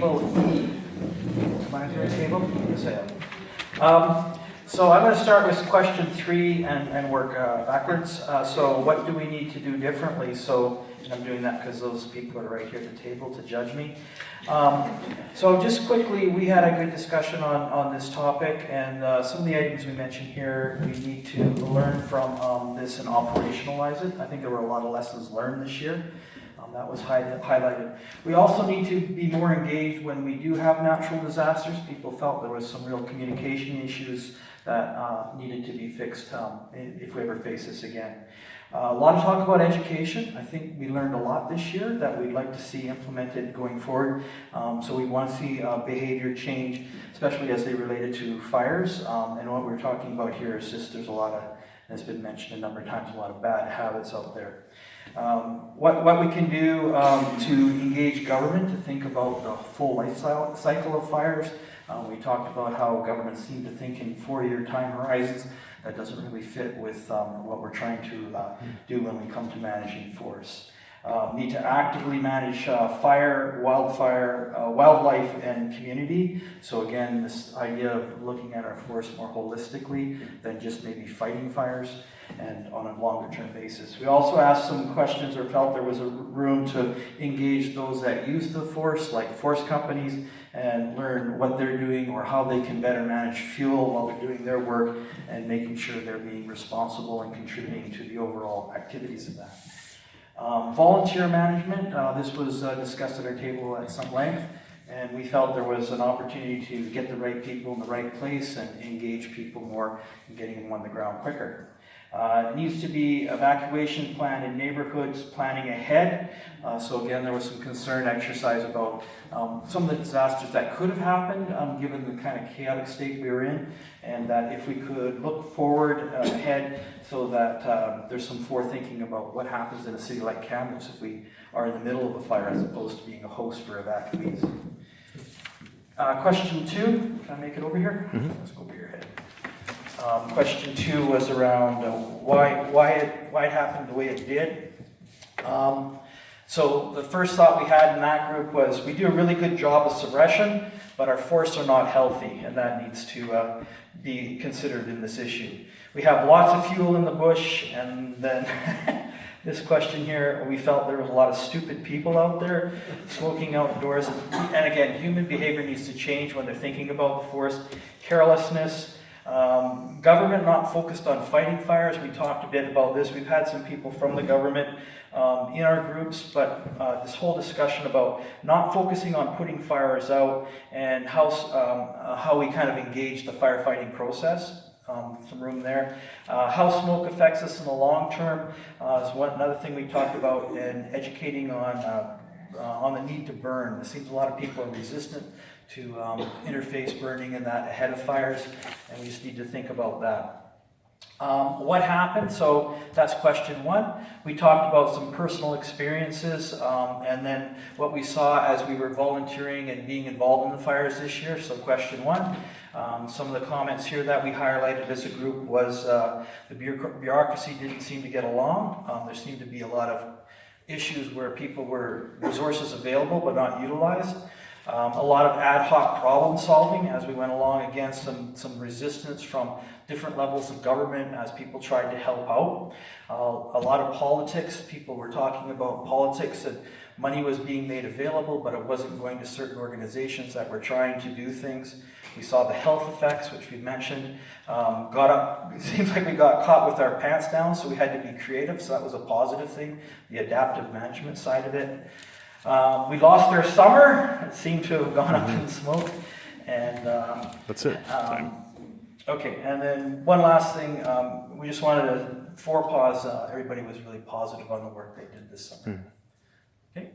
So I'm going to start with question 3 and work backwards. So what do we need to do differently? So, and I'm doing that because those people are right here at the table to judge me. So just quickly, we had a good discussion on this topic, and some of the items we mentioned here, we need to learn from this and operationalize it. I think there were a lot of lessons learned this year. That was highlighted. We also need to be more engaged when we do have natural disasters. People felt there was some real communication issues that needed to be fixed if we ever face this again. A lot of talk about education. I think we learned a lot this year that we'd like to see implemented going forward. So we want to see behavior change, especially as they related to fires. And what we're talking about here is just there's a lot of, as has been mentioned a number of times, a lot of bad habits out there. What we can do to engage government to think about the full life cycle of fires. We talked about how governments seem to think in 4-year time horizons. That doesn't really fit with what we're trying to do when we come to managing forests. Need to actively manage fire, wildfire, wildlife, and community. So again, this idea of looking at our forests more holistically than just maybe fighting fires and on a longer term basis. We also asked some questions or felt there was a room to engage those that use the forest, like forest companies, and learn what they're doing or how they can better manage fuel while they're doing their work and making sure they're being responsible and contributing to the overall activities of that. Volunteer management, this was discussed at our table at some length, and we felt there was an opportunity to get the right people in the right place and engage people more in getting them on the ground quicker. It needs to be evacuation plan in neighborhoods, planning ahead. So again, there was some concern exercise about some of the disasters that could have happened given the kind of chaotic state we were in, and that if we could look forward ahead so that there's some forethinking about what happens in a city like Kamloops if we are in the middle of a fire as opposed to being a host for evacuees. Question 2, can I make it over here? Mm-hmm. Let's go over your head. Question 2 was around why it happened the way it did. So the first thought we had in that group was we do a really good job of suppression, but our forests are not healthy, and that needs to be considered in this issue. We have lots of fuel in the bush, and then this question here, we felt there was a lot of stupid people out there smoking outdoors. And again, human behavior needs to change when they're thinking about the forest. Carelessness. Government not focused on fighting fires. We talked a bit about this. We've had some people from the government in our groups, but this whole discussion about not focusing on putting fires out and how we kind of engage the firefighting process. Some room there. How smoke affects us in the long term is another thing we talked about, and educating on the need to burn. It seems a lot of people are resistant to interface burning and that ahead of fires, and we just need to think about that. What happened? So that's question 1. We talked about some personal experiences and then what we saw as we were volunteering and being involved in the fires this year. So question 1. Some of the comments here that we highlighted as a group was the bureaucracy didn't seem to get along. There seemed to be a lot of issues where people were resources available but not utilized. A lot of ad hoc problem solving as we went along. Again, some resistance from different levels of government as people tried to help out. A lot of politics. People were talking about politics, that money was being made available, but it wasn't going to certain organizations that were trying to do things. We saw the health effects, which we mentioned. It seems like we got caught with our pants down, so we had to be creative, so that was a positive thing, the adaptive management side of it. We lost our summer. It seemed to have gone up in smoke. And that's it. Okay, and then one last thing. We just wanted to forepaws. Everybody was really positive on the work they did this summer. Okay.